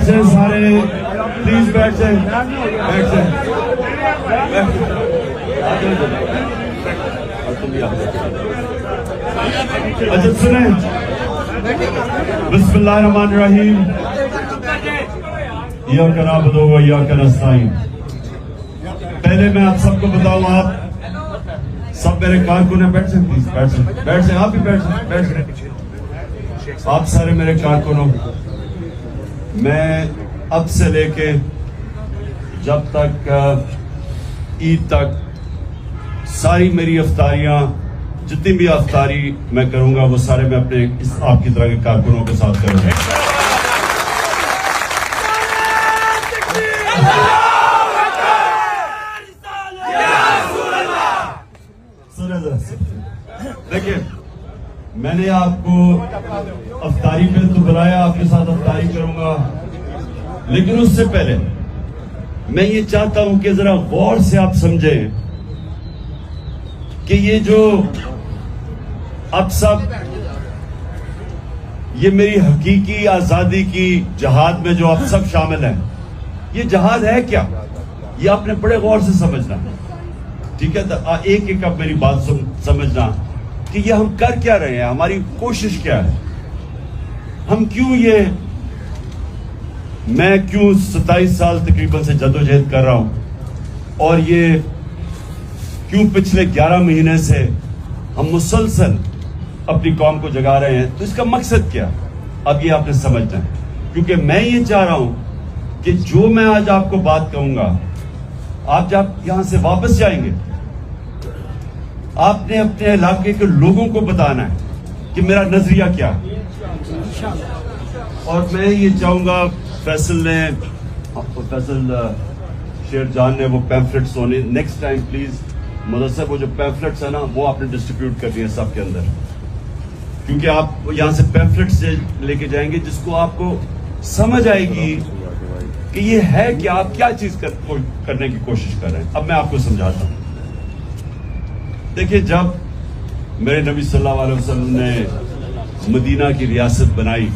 जाए सारे, प्लीज बैठ जाए, बैठ जाए। अच्छा सुने, बिस्मिल्लाहिर्रहमानिर्रहीम, इय्याका नअबुदु व इय्याका नस्तईन। पहले मैं आप सबको बताऊं, आप सब मेरे कारकुन हैं, बैठ जाए प्लीज, बैठ जाए, बैठ जाए, आप भी बैठ जाए, बैठ जाए। आप सारे मेरे कारकुन हो। मैं अब से लेके जब तक ईद तक सारी मेरी अफ्तारियां, जितनी भी अफ्तारी मैं करूंगा वो सारे मैं अपने इस आपकी तरह के कारकुनों के साथ करूंगा। देखिए, मैंने आपको अफ्तारी पे तो बुलाया, आपके साथ अफ्तारी करूंगा, लेकिन उससे पहले मैं ये चाहता हूं कि जरा गौर से आप समझें कि ये जो अब सब ये मेरी हकीकी आजादी की जहाद में जो अब सब शामिल हैं, ये जहाद है क्या, ये आपने बड़े गौर से समझना, ठीक है? तो एक एक अब मेरी बात समझना कि ये हम कर क्या रहे हैं, हमारी कोशिश क्या है, हम क्यों मैं क्यों 27 साल तकरीबन से जद्दोजहद कर रहा हूं, और ये क्यों पिछले 11 महीने से हम मुसलसल अपनी कौम को जगा रहे हैं। तो इसका मकसद क्या, अब ये आपने समझना है, क्योंकि मैं ये चाह रहा हूं कि जो मैं आज आपको बात कहूंगा, आप जब यहां से वापस जाएंगे, आपने अपने इलाके के लोगों को बताना है कि मेरा नजरिया क्या है। और मैं ये चाहूंगा, फैसल शेर जान ने वो पैम्फलेट्स होने, नेक्स्ट टाइम प्लीज मुदस्सर वो जो पैम्फलेट्स है ना, वो आपने डिस्ट्रीब्यूट करनी है सबके अंदर, क्योंकि आप यहां से पैम्फलेट्स लेके जाएंगे जिसको आपको समझ आएगी कि ये है कि आप क्या चीज करने की कोशिश कर रहे हैं। अब मैं आपको समझाता हूं। देखिए, जब मेरे नबी सल्लल्लाहु अलैहि वसल्लम ने मदीना की रियासत बनाई,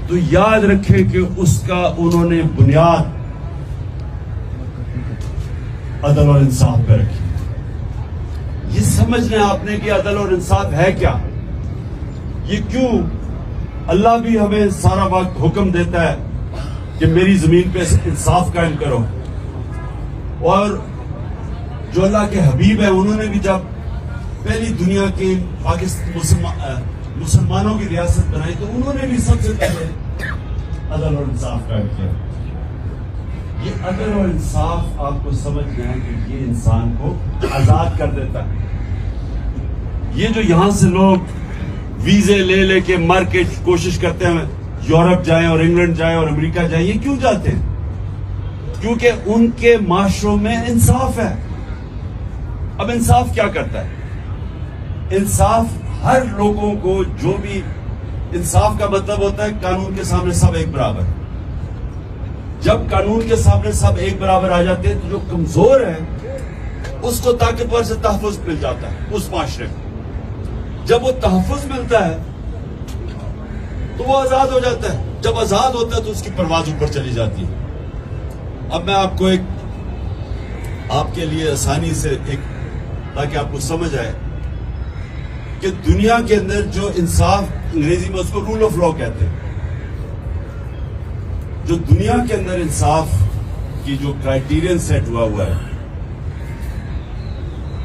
तो याद रखें कि उसका उन्होंने बुनियाद अदल और इंसाफ पे रखी। ये समझना आपने कि अदल और इंसाफ है क्या, ये क्यों अल्लाह भी हमें सारा वक्त हुक्म देता है कि मेरी जमीन पे इंसाफ कायम करो, और जो अल्लाह के हबीब है उन्होंने भी जब पहली दुनिया के मुसलमानों की रियासत बनाई तो उन्होंने भी सबसे पहले अदल और इंसाफ कायम किया। ये अदल और इंसाफ आपको समझना है कि ये इंसान को आजाद कर देता है। ये जो यहां से लोग वीजे ले लेके मर के कोशिश करते हैं यूरोप जाएं और इंग्लैंड जाएं और अमेरिका जाएं, ये क्यों जाते हैं? क्योंकि उनके माशरों में इंसाफ है। अब इंसाफ क्या करता है? इंसाफ हर लोगों को, जो भी इंसाफ का मतलब होता है कानून के सामने सब एक बराबर। जब कानून के सामने सब एक बराबर आ जाते हैं तो जो कमजोर है उसको ताकतवर से तहफ़्फ़ुज़ मिल जाता है उस माशरे में। जब वो तहफ़्फ़ुज़ मिलता है तो वो आजाद हो जाता है। जब आजाद होता है तो उसकी परवाज ऊपर चली जाती है। अब मैं आपको आपके लिए आसानी से ताकि आपको समझ आए कि दुनिया के अंदर जो इंसाफ, अंग्रेजी में उसको रूल ऑफ लॉ कहते हैं, जो दुनिया के अंदर इंसाफ की जो क्राइटेरियन सेट हुआ है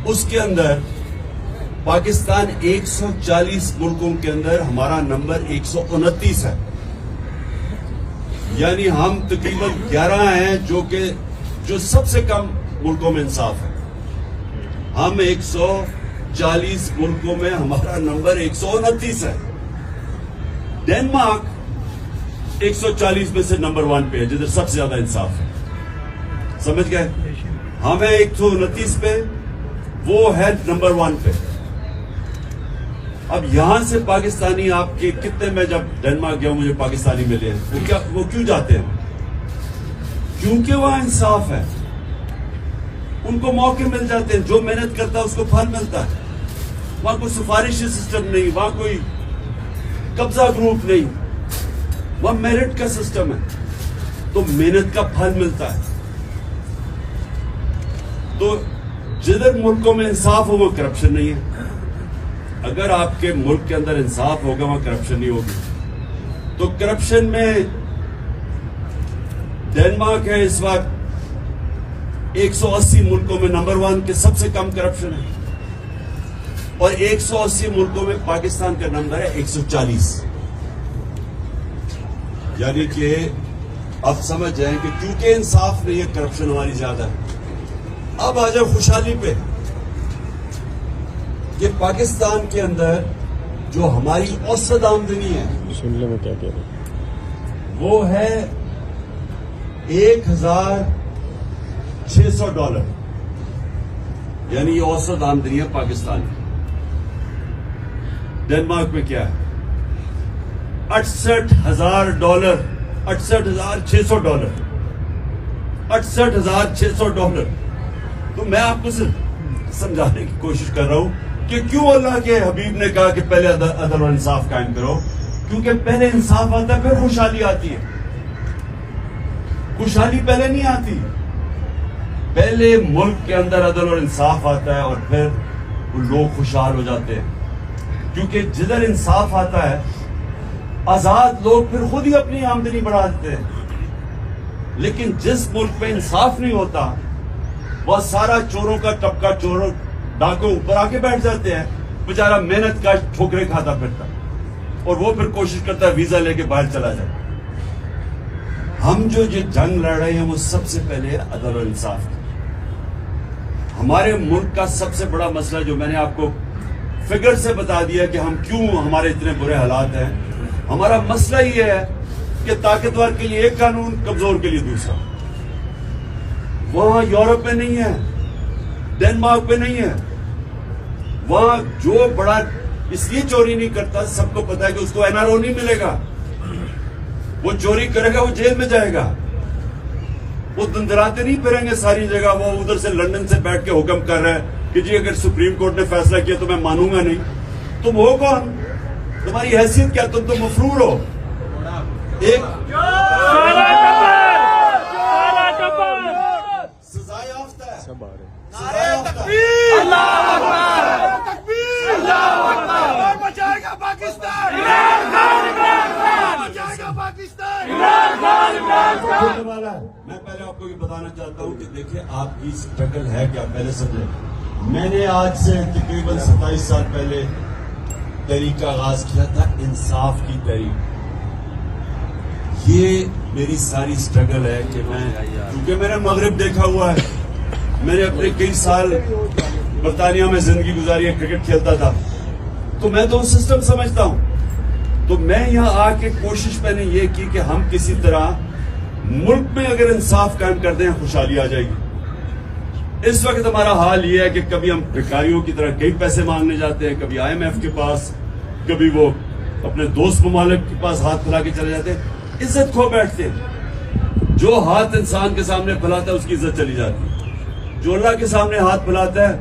उसके अंदर पाकिस्तान 140 मुल्कों के अंदर हमारा नंबर 129 है। यानी हम तकरीबन 11 हैं जो सबसे कम मुल्कों में इंसाफ है। हम 140 मुल्कों में हमारा नंबर 129 है। डेनमार्क 140 में से नंबर 1 पे है, जिधर सबसे ज्यादा इंसाफ है। समझ गए? हम है 129 पे, वो है नंबर 1 पे। अब यहां से पाकिस्तानी आपके कितने, में जब डेनमार्क गया मुझे पाकिस्तानी मिले हैं, वो क्यों जाते हैं? क्योंकि वहां इंसाफ है, उनको मौके मिल जाते हैं, जो मेहनत करता है उसको फल मिलता है। वहां कोई सिफारिशी सिस्टम नहीं, वहां कोई कब्जा ग्रुप नहीं, वह मेरिट का सिस्टम है, तो मेहनत का फल मिलता है। तो जिधर मुल्कों में इंसाफ हो वो करप्शन नहीं है। अगर आपके मुल्क के अंदर इंसाफ होगा वहां करप्शन नहीं होगी। तो करप्शन में डेनमार्क है इस वक्त 180 मुल्कों में नंबर 1 के सबसे कम करप्शन है, और 180 मुल्कों में पाकिस्तान का नंबर है 140। यानी कि आप समझ जाएं कि क्योंकि इंसाफ नहीं है, करप्शन हमारी ज्यादा है। अब आ जाओ खुशहाली पे कि पाकिस्तान के अंदर जो हमारी औसत आमदनी है, सुन लो मैं क्या कह रहा हूं, वो है $1,600, यानी ये औसत आमदनी है पाकिस्तान की। डेनमार्क में क्या है? $68,000, $68,600, $68,600। तो मैं आपको सिर्फ समझाने की कोशिश कर रहा हूं कि क्यों अल्लाह के हबीब ने कहा कि पहले अदल और इंसाफ कायम करो, क्योंकि पहले इंसाफ आता है फिर खुशहाली आती है। खुशहाली पहले नहीं आती, पहले मुल्क के अंदर अदल और इंसाफ आता है और फिर वो लोग खुशहाल हो जाते हैं। क्योंकि जिधर इंसाफ आता है आजाद लोग फिर खुद ही अपनी आमदनी बढ़ा देते हैं। लेकिन जिस मुल्क में इंसाफ नहीं होता वह सारा चोरों का तबका, चोरों डाकों ऊपर आके बैठ जाते हैं, बेचारा मेहनत का ठोकरे खाता फिरता, और वो फिर कोशिश करता है वीजा लेके बाहर चला जाए। हम जो ये जंग लड़ रहे हैं वो सबसे पहले अदल और इंसाफ की। हमारे मुल्क का सबसे बड़ा मसला जो मैंने आपको फिगर से बता दिया कि हम क्यों हमारे इतने बुरे हालात हैं, हमारा मसला ये है कि ताकतवर के लिए एक कानून, कमजोर के लिए दूसरा। वहां यूरोप में नहीं है, डेनमार्क में नहीं है। वहां जो बड़ा इसलिए चोरी नहीं करता, सबको पता है कि उसको एनआरओ नहीं मिलेगा। वो चोरी करेगा, वो जेल में जाएगा। वो दंदराते नहीं फिरेंगे सारी जगह। वो उधर से लंदन से बैठ के हुक्म कर रहा है कि जी अगर सुप्रीम कोर्ट ने फैसला किया तो मैं मानूंगा नहीं। तुम हो कौन? तुम्हारी हैसियत क्या? तुम तो मफरूर हो। एक सजाए याफ्ता है, सब आ रहे हैं। बचाएगा पाकिस्तान, बचाएगा पाकिस्तान। मैं पहले आपको ये बताना चाहता हूँ कि देखिए आपकी स्ट्रगल है क्या, पहले समझे। मैंने आज से तकरीबन 27 साल पहले तहरीक का आगाज किया था, इंसाफ की तहरीक। ये मेरी सारी स्ट्रगल है कि मैं, क्योंकि मैंने मगरिब देखा हुआ है, मैंने अपने कई साल बरतानिया में जिंदगी गुजारी है, क्रिकेट खेलता था, तो मैं तो सिस्टम समझता हूं। तो मैं यहां आके कोशिश मैंने ये की कि हम किसी तरह मुल्क में अगर इंसाफ कायम कर दें खुशहाली आ जाएगी। इस वक्त हमारा हाल ये है कि कभी हम भिखारियों की तरह कई पैसे मांगने जाते हैं, कभी IMF के पास, कभी वो अपने दोस्त ममालिक के पास हाथ फैला के चले जाते हैं, इज्जत खो बैठते हैं। जो हाथ इंसान के सामने फैलाता है उसकी इज्जत चली जाती है। जो अल्लाह के सामने हाथ फैलाता है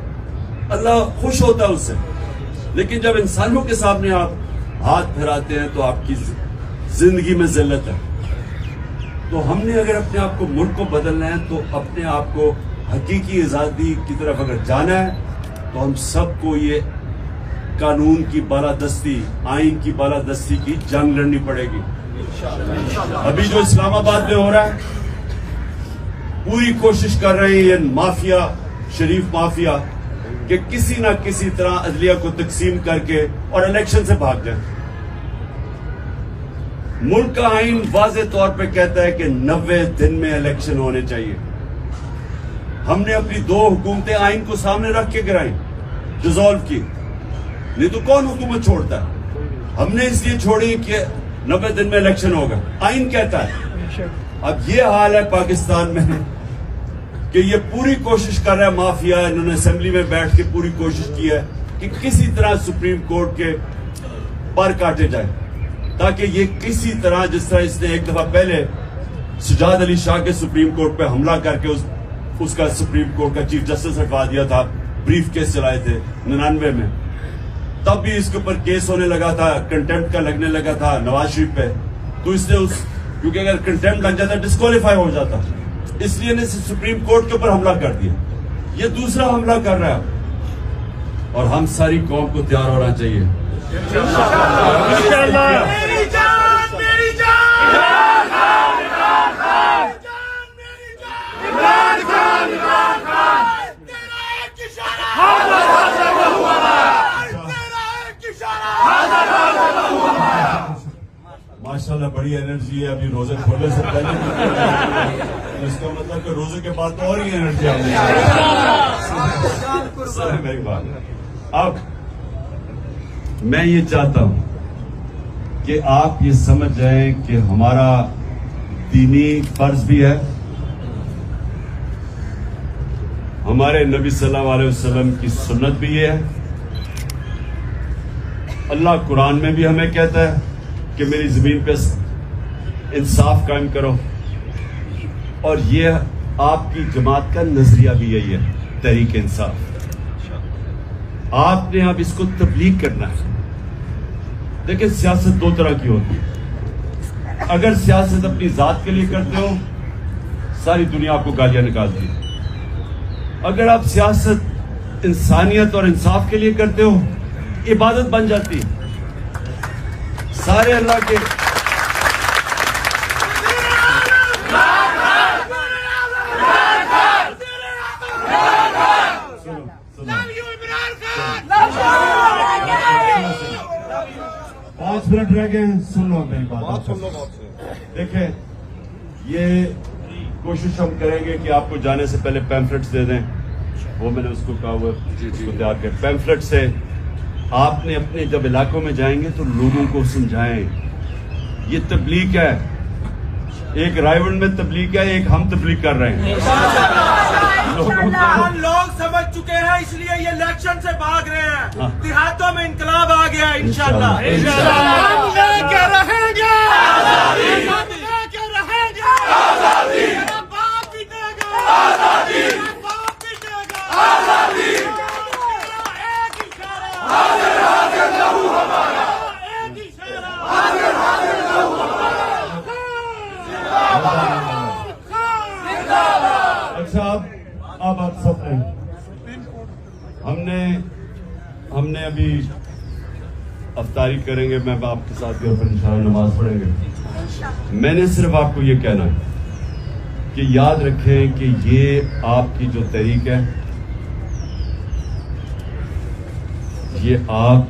अल्लाह खुश होता है उससे। लेकिन जब इंसानों के सामने आप हाथ फैलाते हैं तो आपकी जिंदगी में जिल्लत है। तो हमने अगर अपने आप को, मुल्क को बदलना है तो अपने आप को हकीकी आजादी की तरफ अगर जाना है तो हम सबको ये कानून की बालादस्ती, आइन की बालादस्ती की जंग लड़नी पड़ेगी। अभी जो इस्लामाबाद में हो रहा है, पूरी कोशिश कर रहे हैं ये माफिया, शरीफ माफिया, कि किसी ना किसी तरह अदलिया को तकसीम करके और इलेक्शन से भाग जाए। मुल्क का आइन वाज़े तौर पे कहता है कि 90 दिन में इलेक्शन होने चाहिए। हमने अपनी 2 हुकूमतें आइन को सामने रख के गिराई, डिसॉल्व की। नहीं तो कौन हुकूमत छोड़ता है? हमने इसलिए छोड़ी कि 90 दिन में इलेक्शन होगा, आइन कहता है। अब ये हाल है पाकिस्तान में कि ये पूरी कोशिश कर रहा है माफिया, इन्होंने असेंबली में बैठ के पूरी कोशिश की है कि किसी तरह सुप्रीम कोर्ट के पर काटे जाए, ताकि ये किसी तरह, जिस तरह इसने एक दफा पहले सुजाद अली शाह के सुप्रीम कोर्ट पे हमला करके उसका सुप्रीम कोर्ट का चीफ जस्टिस हटवा दिया था, ब्रीफ केस चलाए थे 99 में, तब भी इसके ऊपर केस होने लगा था, कंटेम्प्ट का लगने लगा था नवाज शरीफ पे। तो इसने क्योंकि अगर कंटेम्प्ट लग जाता डिस्क्वालीफाई हो जाता, इसलिए ने सुप्रीम कोर्ट के ऊपर हमला कर दिया। ये दूसरा हमला कर रहा है और हम सारी कौम को तैयार होना चाहिए। मेरी जान मेरी जान इमरान खान इमरान खान जान मेरी जान इमरान खान तेरा एक इशारा हाज़र हाज़र हुआ तेरा एक इशारा हाज़र हाज़र हुआ। माशाल्लाह बड़ी एनर्जी है अभी रोजे खोलने से पहले। इसका मतलब कि रोजे के बाद तो और ही एनर्जी आनी है। मेरी बात अब मैं ये चाहता हूं कि आप ये समझ जाएं कि हमारा दीनी फर्ज भी है, हमारे नबी सल्लल्लाहु अलैहि वसल्लम की सुन्नत भी है। अल्लाह कुरान में भी हमें कहता है कि मेरी जमीन पे इंसाफ कायम करो, और ये आपकी जमात का नजरिया भी यही है, तहरीक इंसाफ। आपने अब इसको तब्लीग करना है। देखिए सियासत दो तरह की होती है। अगर सियासत अपनी जात के लिए करते हो, सारी दुनिया आपको गालियां निकालती है। अगर आप सियासत इंसानियत और इंसाफ के लिए करते हो, इबादत बन जाती है। सारे अल्लाह के पांच मिनट रह गए हैं, सुन लो मेरी बात। देखें, ये कोशिश हम करेंगे कि आपको जाने से पहले पैम्फलेट्स दे दें। वो मैंने उसको कहा हुआ उसको तैयार कर। पैम्फलेट से आपने अपने जब इलाकों में जाएंगे तो लोगों को समझाएं। ये तबलीग है, एक रायवंड में तबलीग है, एक हम तबलीग कर रहे हैं। लोग समझ चुके हैं, इसलिए ये इलेक्शन से भाग रहे हैं। देहातों में इंकलाब आ गया इंशाल्लाह। हम लेके रहेंगे आजादी, हम लेके रहेंगे आजादी। मेरा बाप पिटेगा आजादी, मेरा बाप पिटेगा आजादी। एक इशारा हाज़र हाज़र लहू हमारा, एक इशारा हाज़र हाज़र लहू हमारा। अच्छा अब आप सब हमने अभी अफ्तारी करेंगे, मैं आपके साथ घर पर इंशाअल्लाह नमाज पढ़ेंगे। मैंने सिर्फ आपको ये कहना है कि याद रखें कि ये आपकी जो तहरीक है, ये आप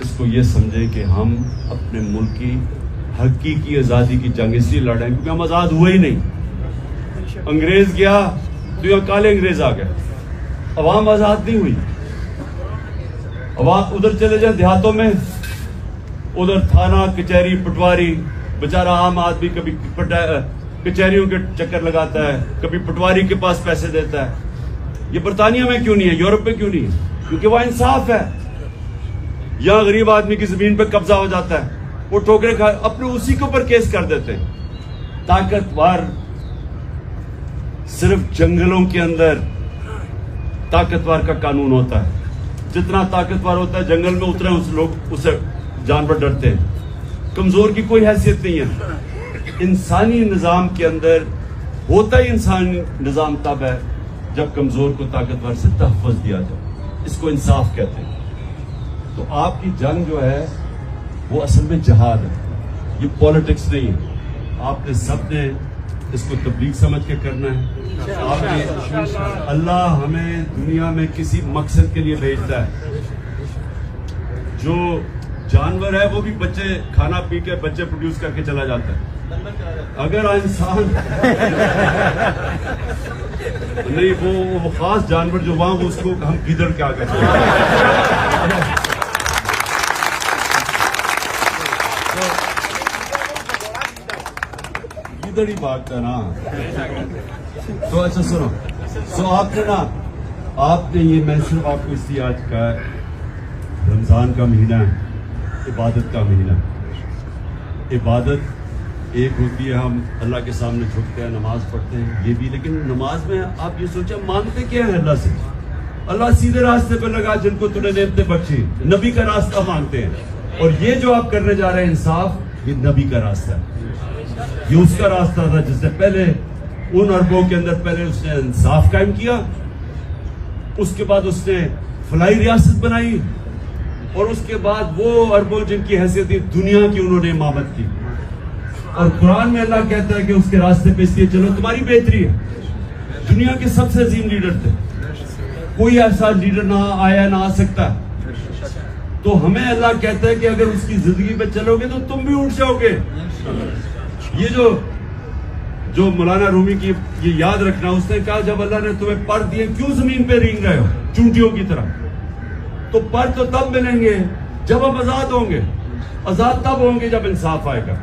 इसको ये समझें कि हम अपने मुल्क की हकीकी आजादी की जंग इसलिए लड़ रहे हैं क्योंकि हम आजाद हुए ही नहीं। अंग्रेज गया तो यहाँ काले अंग्रेज आ गए, अवाम आजाद नहीं हुई। अवाम उधर चले जाए देहातों में, उधर थाना कचहरी पटवारी, बेचारा आम आदमी कभी कचहरियों के चक्कर लगाता है, कभी पटवारी के पास पैसे देता है। ये बरतानिया में क्यों नहीं है, यूरोप में क्यों नहीं है? क्योंकि वहां इंसाफ है। यहां गरीब आदमी की जमीन पर कब्जा हो जाता है, वो ठोकरे खा अपने उसी के ऊपर केस कर देते हैं। ताकतवर सिर्फ जंगलों के अंदर ताकतवर का कानून होता है। जितना ताकतवर होता है जंगल में उतरे उसे जानवर डरते हैं। कमजोर की कोई हैसियत नहीं है। इंसानी निजाम के अंदर होता ही इंसानी निजाम तब है जब कमजोर को ताकतवर से तहफ़्फ़ुज़ दिया जाए। इसको इंसाफ कहते हैं। तो आपकी जंग जो है वो असल में जिहाद है, ये पॉलिटिक्स नहीं है। आपने सबने इसको तबलीग समझ के करना है। अल्लाह हमें दुनिया में किसी मकसद के लिए भेजता है। जो जानवर है वो भी बच्चे खाना पी के बच्चे प्रोड्यूस करके चला जाता है। अगर इंसान नहीं, वो खास जानवर जो वहां, उसको हम गिदड़ क्या करते हैं। गिदड़ ही भागता ना। तो अच्छा सुनो, आपने ये, मैं सिर्फ आपको इसलिए आज का रमजान का महीना है, इबादत का महीना। इबादत एक होती है, हम अल्लाह के सामने झुकते हैं, नमाज पढ़ते हैं, ये भी। लेकिन नमाज में आप ये सोचे मांगते क्या है अल्लाह से? अल्लाह सीधे रास्ते पर लगा जिनको तूने नेमतें बख्शी, नबी का रास्ता मांगते हैं। और ये जो आप करने जा रहे हैं इंसाफ, ये नबी का रास्ता है, ये उसका रास्ता था जिसने पहले उन अरबों के अंदर पहले उसने इंसाफ कायम किया, उसके बाद उसने फलाई रियासत बनाई, और उसके बाद वो अरबों जिनकी हैसियत थी दुनिया की उन्होंने इमामत की। और कुरान में अल्लाह कहता है कि उसके रास्ते पे इसलिए चलो तुम्हारी बेहतरी है। दुनिया के सबसे अजीम लीडर थे, कोई ऐसा लीडर ना आया ना आ सकता। तो हमें अल्लाह कहता है कि अगर उसकी जिंदगी पे चलोगे तो तुम भी उठ जाओगे। ये जो मौलाना रूमी की ये याद रखना, उसने कहा जब अल्लाह ने तुम्हें पर दिए क्यों जमीन पे रेंग रहे हो चूंटियों की तरह? तो पर तो तब मिलेंगे जब हम आजाद होंगे। आजाद तब होंगे जब इंसाफ आएगा।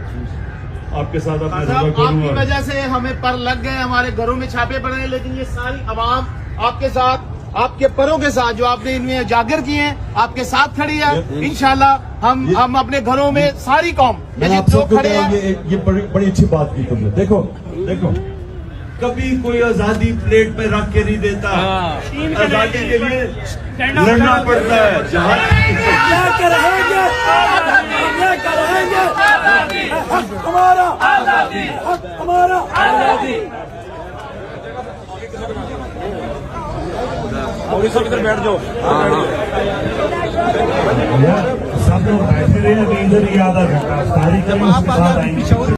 आपके साथ अपना आपकी वजह से हमें पर लग गए, हमारे घरों में छापे पड़े हैं, लेकिन ये सारी आवाम आपके साथ, आपके परों के साथ जो आपने इनमें उजागर किए हैं, आपके साथ खड़ी है। इंशाल्लाह हम अपने घरों में सारी कौम लोग खड़े हैं। ये बड़ी अच्छी बात की तुमने। देखो कभी कोई आजादी प्लेट पे रख के नहीं देता, आजादी के लिए लड़ना पड़ता है। बैठ जाओ। सब लोग बैठे रहे हैं, इधर ही आधा घंटा तारीख उसके बाद आएंगे।